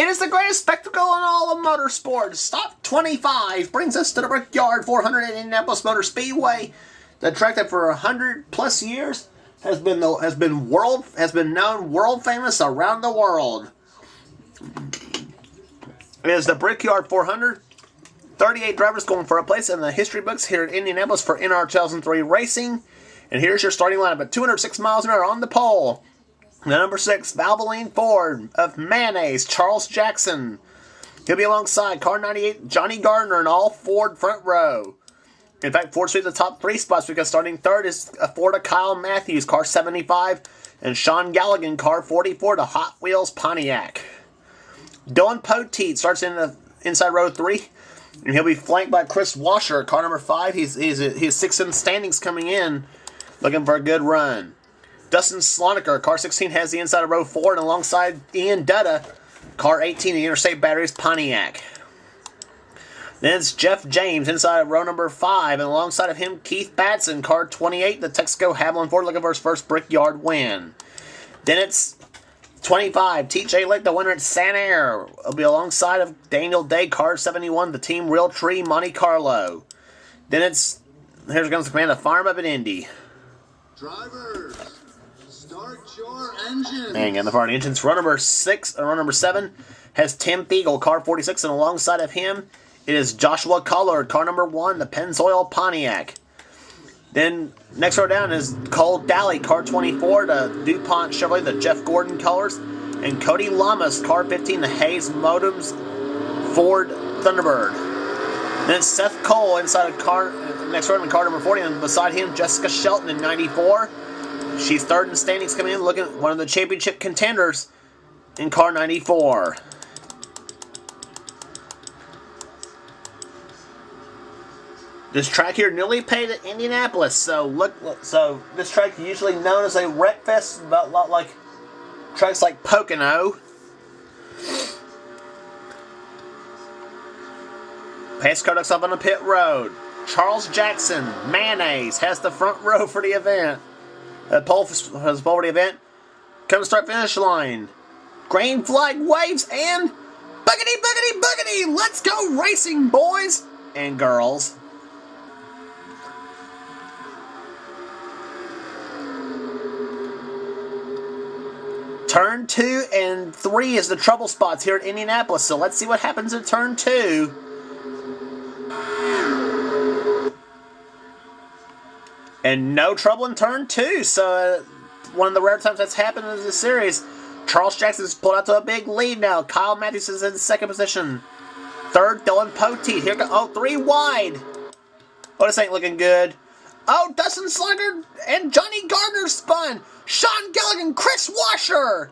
It is the greatest spectacle in all of motorsports. Stop 25 brings us to the Brickyard 400 at Indianapolis Motor Speedway. The track that for 100+ years has been known world famous around the world. It is the Brickyard 400. 38 drivers going for a place in the history books here at Indianapolis for NR 2003 racing. And here's your starting lineup at 206 miles an hour on the pole. The number 6, Valvoline Ford of Mayonnaise, Charles Jackson. He'll be alongside car 98, Johnny Gardner, and all Ford front row. In fact, Ford sweeps the top 3 spots because starting third is a Ford of Kyle Matthews, car 75, and Sean Galligan, car 44, the Hot Wheels Pontiac. Dylan Poteet starts in the inside row 3, and he'll be flanked by Chris Washer, car number 5. He's 6th in the standings coming in, looking for a good run. Dustin Sloniker, car 16, has the inside of row 4, and alongside Ian Dutta, car 18, the Interstate Batteries Pontiac. Then it's Jeff James inside of row number 5, and alongside of him, Keith Batson, car 28, the Texaco Haviland Ford, looking for his first Brickyard win. Then it's 25, TJ Lake, the winner at Santa Air, will be alongside of Daniel Day, car 71, the Team Realtree Monte Carlo. Then here comes the command of Farm Up at Indy. Drivers, start your engine. Hang on, the front engines. Row number 7 has Tim Thiegel, car 46, and alongside of him it is Joshua Collard, car number 1, the Pennzoil Pontiac. Then next row down is Cole Daly, car 24, the DuPont Chevrolet, the Jeff Gordon colors, and Cody Lamas, car 15, the Hayes Modems Ford Thunderbird. Then Seth Cole inside of next row in car number 40, and beside him Jessica Shelton in 94. She's third in standings coming in, looking at one of the championship contenders in car 94. This track here newly paved at Indianapolis, so this track is usually known as a wreck fest, about a lot like tracks like Pocono. Pace car ducks up on the pit road. Charles Jackson, Mayonnaise, has the front row for the event. Pole for the event. Come start finish line. Green flag waves and boogity boogity boogity. Let's go racing, boys and girls. Turn 2 and 3 is the trouble spots here at Indianapolis, so let's see what happens in turn 2. And no trouble in turn 2, so one of the rare times that's happened in this series. Charles Jackson's pulled out to a big lead now. Kyle Matthews is in second position. Third, Dylan Poteet. Here go 3 wide. Oh, this ain't looking good. Oh, Dustin Slugger and Johnny Gardner spun. Sean Gilligan, Chris Washer.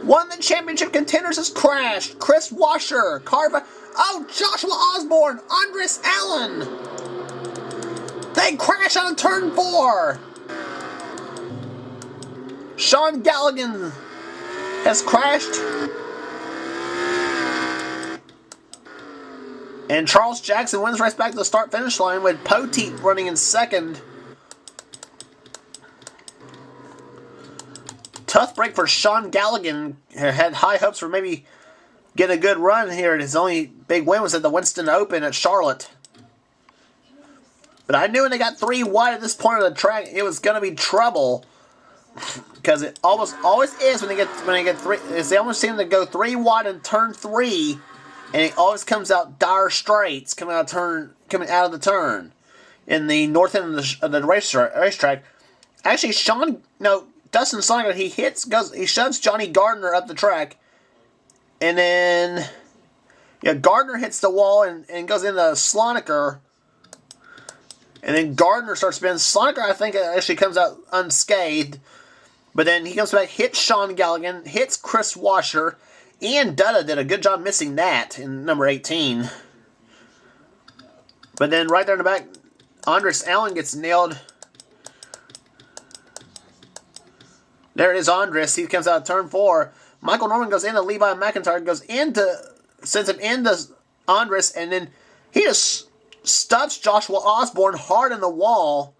One of the championship contenders has crashed. Chris Washer, Carver. Oh, Joshua Osborne, Andres Allen. They crash on turn 4. Sean Galligan has crashed. And Charles Jackson wins race back to the start-finish line with Poteet running in second. Tough break for Sean Galligan. Had high hopes for maybe getting a good run here. His only big win was at the Winston Open at Charlotte. But I knew when they got 3 wide at this point of the track, it was going to be trouble. Because it almost always is when they get 3. They almost seem to go 3 wide in turn 3. And it always comes out dire straits coming out of the turn in the north end of the racetrack. Actually, Dustin Sloniker, he shoves Johnny Gardner up the track, and then Gardner hits the wall and goes into Sloniker, and then Gardner starts spinning. Sloniker, I think, actually comes out unscathed, but then he comes back, hits Sean Galligan, hits Chris Washer. Ian Dutta did a good job missing that in number 18. But then right there in the back, Andres Allen gets nailed. There it is, Andres. He comes out of turn 4. Michael Norman goes into Levi McIntyre, sends him into Andres, and then he just stuffs Joshua Osborne hard in the wall.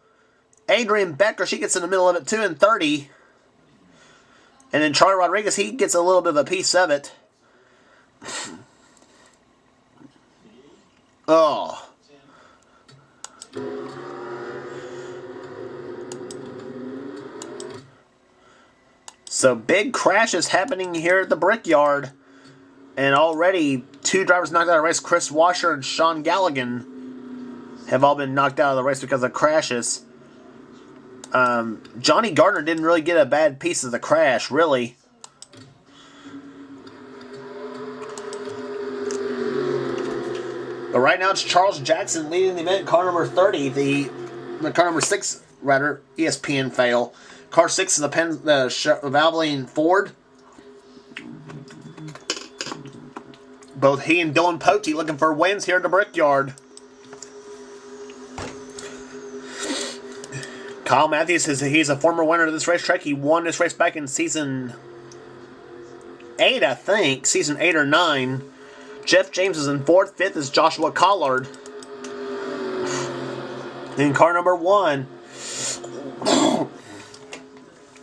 Adrian Becker, she gets in the middle of it too in 30. And then Charlie Rodriguez, he gets a little bit of a piece of it. Oh. So big crashes happening here at the Brickyard. And already 2 drivers knocked out of the race. Chris Washer and Sean Galligan have all been knocked out of the race because of crashes. Johnny Gardner didn't really get a bad piece of the crash, really. But right now it's Charles Jackson leading the event. Car number 30, the car number 6, rather, ESPN fail. Car 6 is the Valvoline Ford. Both he and Dylan Pote looking for wins here at the Brickyard. Kyle Matthews, he's a former winner of this racetrack. He won this race back in season 8, I think. Season 8 or 9. Jeff James is in 4th. 5th is Joshua Collard. Then car number 1.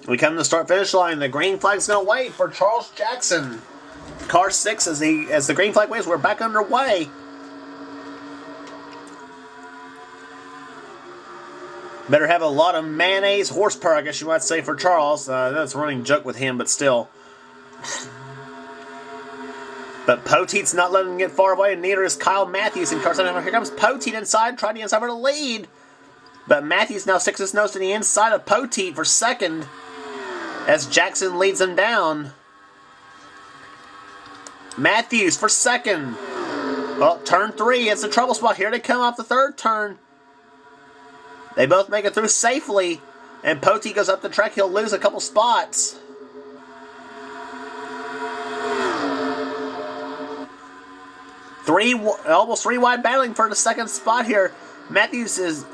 We come to the start-finish line. The green flag's going to wait for Charles Jackson. Car 6, as the green flag waves, we're back underway. Better have a lot of mayonnaise horsepower, I guess you might say, for Charles. That's a running joke with him, but still. But Poteet's not letting him get far away, and neither is Kyle Matthews in car 7. Here comes Poteet inside, trying to get inside for the lead. But Matthews now sticks his nose to the inside of Poteet for second, as Jackson leads him down. Matthews for second. Well, turn 3, it's a trouble spot. Here they come off the 3rd turn. They both make it through safely, and Poteet goes up the track. He'll lose a couple spots. Almost 3 wide battling for the second spot here. Matthews is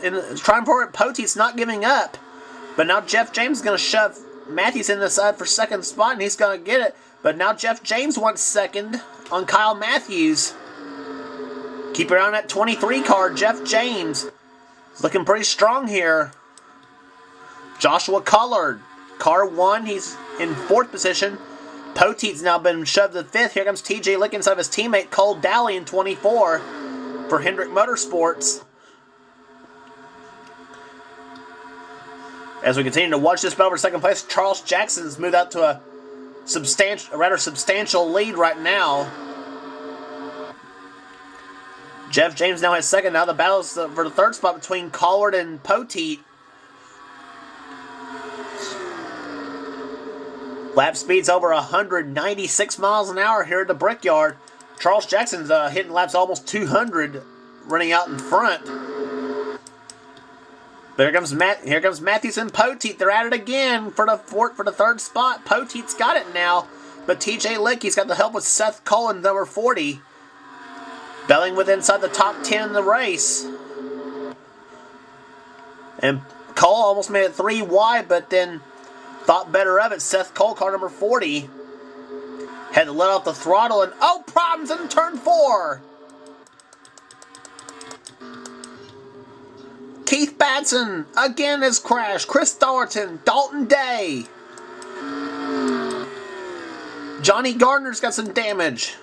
trying for it. Poteet's not giving up. But now Jeff James is going to shove Matthews in the side for second spot, and he's going to get it. But now Jeff James wants second on Kyle Matthews. Keep around that 23 car. Jeff James looking pretty strong here. Joshua Collard, car 1, he's in 4th position. Poteet's now been shoved to 5th. Here comes TJ Lick inside of his teammate Cole Dowley in 24 for Hendrick Motorsports. As we continue to watch this battle for second place, Charles Jackson's moved out to a rather substantial lead right now. Jeff James now has second. Now the battle is for the 3rd spot between Collard and Poteet. Lap speed's over 196 miles an hour here at the Brickyard. Charles Jackson's hitting laps almost 200, running out in front. But here comes Matthews and Poteet. They're at it again for the 3rd spot. Poteet's got it now, but TJ Lick, he's got the help with Seth Cole in number 40. Belling with inside the top 10 in the race. And Cole almost made it 3 wide, but then thought better of it. Seth Cole, car number 40, had to let off the throttle, and problems in turn 4. Keith Batson again has crashed. Chris Thornton, Dalton Day. Johnny Gardner's got some damage.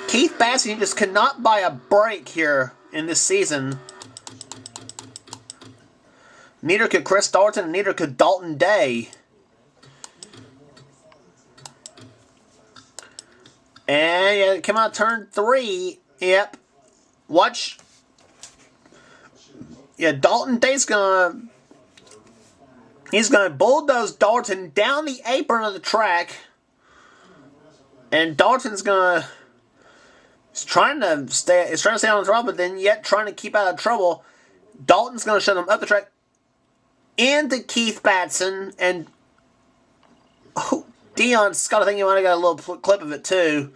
Keith Batson just cannot buy a break here in this season. Neither could Chris Thornton, and neither could Dalton Day. And yeah, come out turn 3. Yep. Watch. Yeah, Dalton Day's he's gonna bulldoze Dalton down the apron of the track. And Dalton's he's trying to stay on the throttle, but then yet trying to keep out of trouble. Dalton's gonna shut him up the track into Keith Batson, and Dion Scott, I think you might have got a little clip of it too.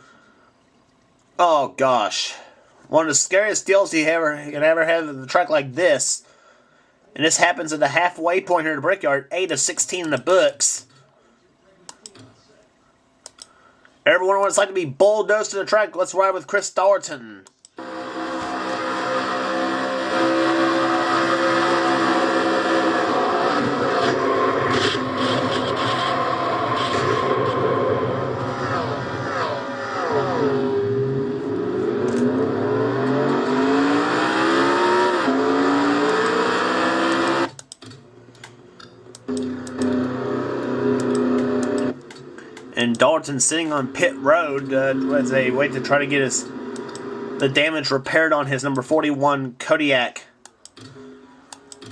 Oh gosh, one of the scariest deals you can ever have at the track like this, and this happens at the halfway point here at the Brickyard, 8 of 16 in the books. Everyone wants like to be bulldozed to the track. Let's ride with Chris Thornton. Dalton sitting on pit road as they wait to try to get the damage repaired on his number 41 Kodiak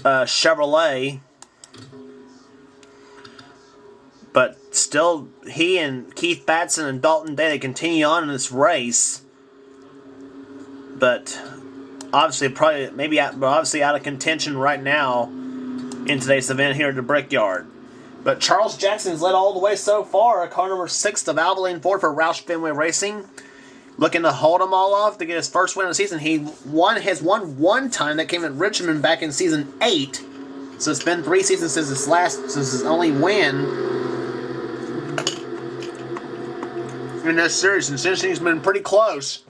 Chevrolet. But still, he and Keith Batson and Dalton Day, they continue on in this race. But obviously, obviously out of contention right now in today's event here at the Brickyard. But Charles Jackson's led all the way so far. Car number 6, the Valvoline Ford for Roush Fenway Racing, looking to hold them all off to get his first win of the season. He has won one time. That came at Richmond back in season 8. So it's been 3 seasons since his only win in this series. And since he's been pretty close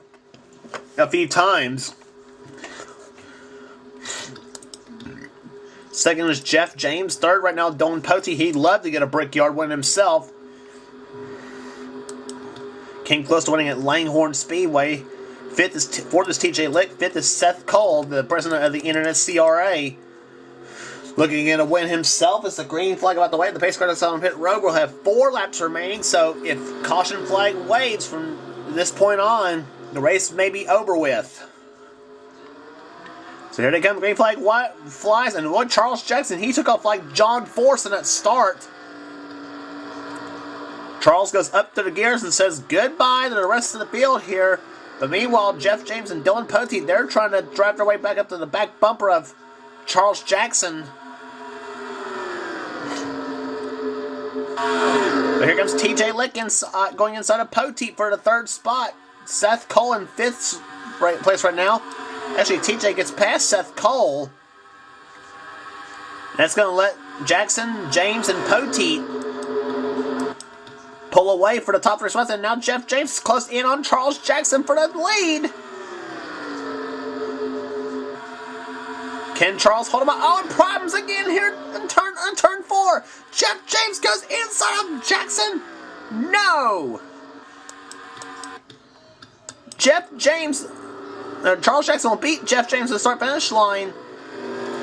a few times. Second is Jeff James. Third right now, Don Pote. He'd love to get a Brickyard win himself. Came close to winning at Langhorne Speedway. Fourth is TJ Lick. Fifth is Seth Cole, the president of the Internet CRA. Looking to get a win himself. It's the green flag about the way. The pace car that's on pit road will have 4 laps remaining. So if caution flag waves from this point on, the race may be over with. So here they come. Green flag flies. And what Charles Jackson, he took off like John Forson at start. Charles goes up to the gears and says goodbye to the rest of the field here. But meanwhile, Jeff James and Dylan Pote, they're trying to drive their way back up to the back bumper of Charles Jackson. But here comes TJ Lick going inside of Pote for the 3rd spot. Seth Cole in 5th place right now. Actually, TJ gets past Seth Cole. That's going to let Jackson, James, and Pote pull away for the top 3 spots. And now Jeff James is close in on Charles Jackson for the lead. Can Charles hold him up? Oh, and problems again here on turn 4. Jeff James goes inside of Jackson. No! Charles Jackson will beat Jeff James to the start-finish line.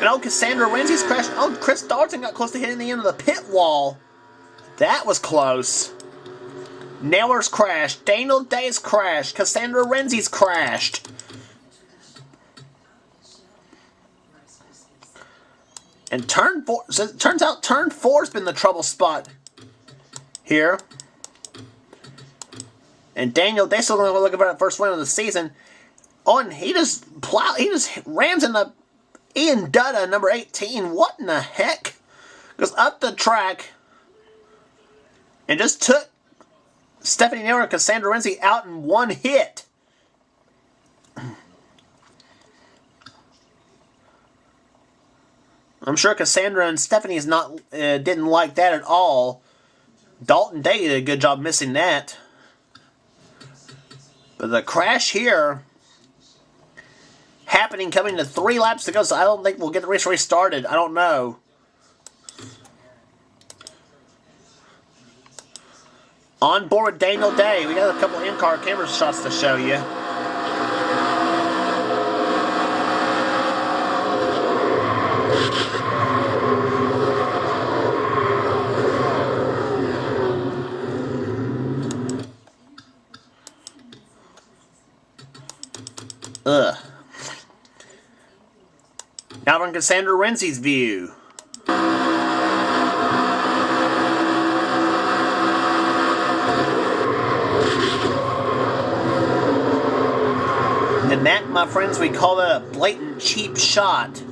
And Cassandra Renzi's crashed. Chris Dalton got close to hitting the end of the pit wall. That was close. Naylor's crashed. Daniel Day's crashed. Cassandra Renzi's crashed. And turn 4, so it turns out turn 4's been the trouble spot here. And Daniel Day's still looking for that first win of the season. Oh, and he just rams in the Ian Dutta, number 18. What in the heck? Goes up the track and just took Stephanie Naylor and Cassandra Renzi out in one hit. I'm sure Cassandra and Stephanie didn't like that at all. Dalton Day did a good job missing that. But the crash here coming to 3 laps to go, so I don't think we'll get the race restarted. I don't know. On board with Daniel Day. We got a couple in-car camera shots to show you. Ugh. Now on Cassandra Renzi's view. And that, my friends, we call that a blatant cheap shot.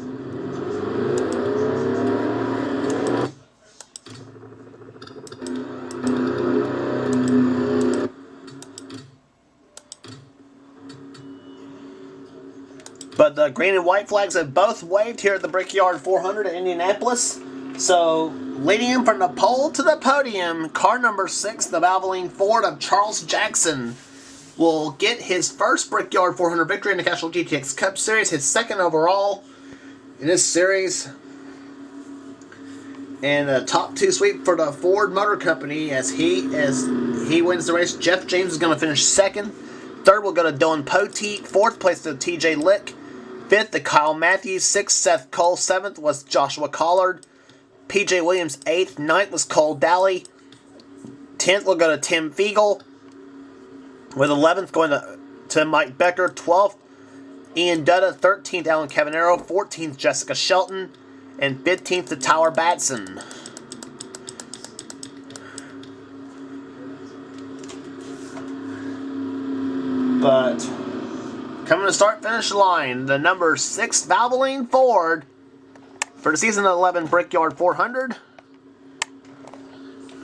But the green and white flags have both waved here at the Brickyard 400 in Indianapolis. So, leading him from the pole to the podium, car number 6, the Valvoline Ford of Charles Jackson, will get his first Brickyard 400 victory in the Castrol GTX Cup Series, his 2nd overall in this series. And a top 2 sweep for the Ford Motor Company as he wins the race. Jeff James is going to finish 2nd. 3rd will go to Dylan Pote. 4th place to TJ Lick. 5th to Kyle Matthews. 6th, Seth Cole. 7th was Joshua Collard. PJ Williams 8th. 9th was Cole Daly. 10th will go to Tim Fiegel, with 11th going to Mike Becker, 12th Ian Dutta, 13th Alan Cavanero, 14th Jessica Shelton, and 15th to Tyler Batson. But coming to start-finish line, the number 6 Valvoline Ford for the season 11 Brickyard 400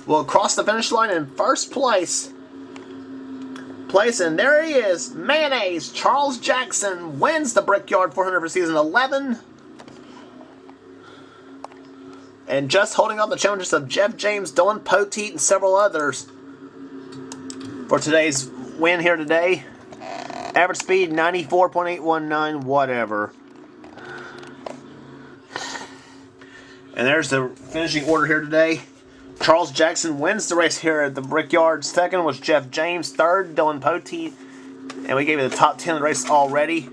will cross the finish line in first place. And there he is, Mayonnaise. Charles Jackson wins the Brickyard 400 for season 11. And just holding up the challenges of Jeff James, Dylan Poteet, and several others for today's win here today. Average speed 94.819, whatever. And there's the finishing order here today. Charles Jackson wins the race here at the Brickyard. Second was Jeff James. Third, Dylan Poteet. And we gave you the top 10 of the race already.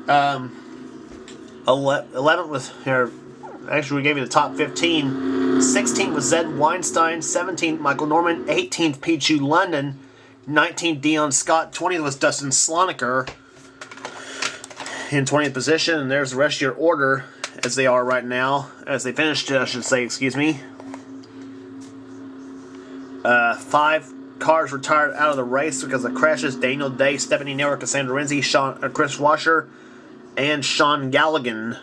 11th was here. Actually, we gave you the top 15. 16th was Zed Weinstein. 17th, Michael Norman. 18th, Pichu London. 19th, Dion Scott. 20th was Dustin Sloniker in 20th position. And there's the rest of your order as they are right now. As they finished, I should say, excuse me. 5 cars retired out of the race because of crashes. Daniel Day, Stephanie Naylor, Cassandra Renzi, Chris Washer, and Sean Galligan.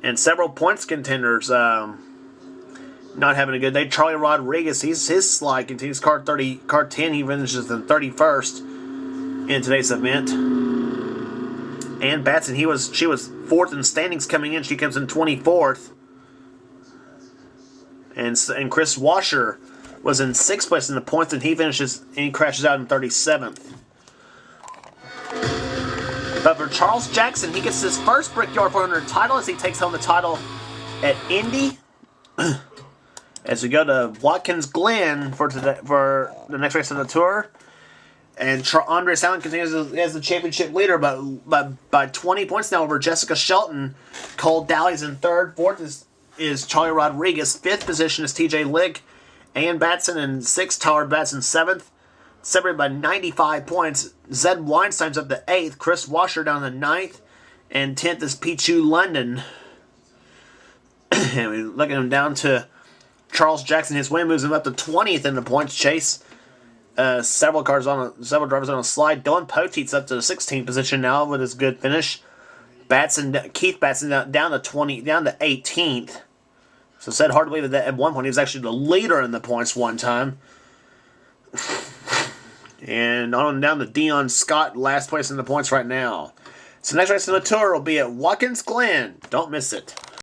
And several points contenders not having a good day. Charlie Rodriguez, his slide continues. Car 10, he finishes in 31st in today's event. And Batson, she was 4th in standings coming in. She comes in 24th. And Chris Washer was in 6th place in the points, and he crashes out in 37th. But for Charles Jackson, he gets his first Brickyard 400 title as he takes home the title at Indy. As we go to Watkins Glen for the next race of the tour. And Andres Allen continues as the championship leader, but by 20 points now over Jessica Shelton. Cole Dowley's in 3rd. 4th is Charlie Rodriguez. 5th position is TJ Lick. Ann Batson in 6th. Tyler Batson 7th. Separated by 95 points. Zed Weinstein's up to 8th. Chris Washer down to 9th. And 10th is Pichu London. And we're looking him down to Charles Jackson. His win moves him up to 20th in the points chase. Several drivers on a slide. Dylan Poteet's up to the 16th position now with his good finish. Keith Batson down to 18th. So it's hard to believe that at one point he was actually the leader in the points one time. And on down to Dion Scott, last place in the points right now. So next race in the tour will be at Watkins Glen. Don't miss it.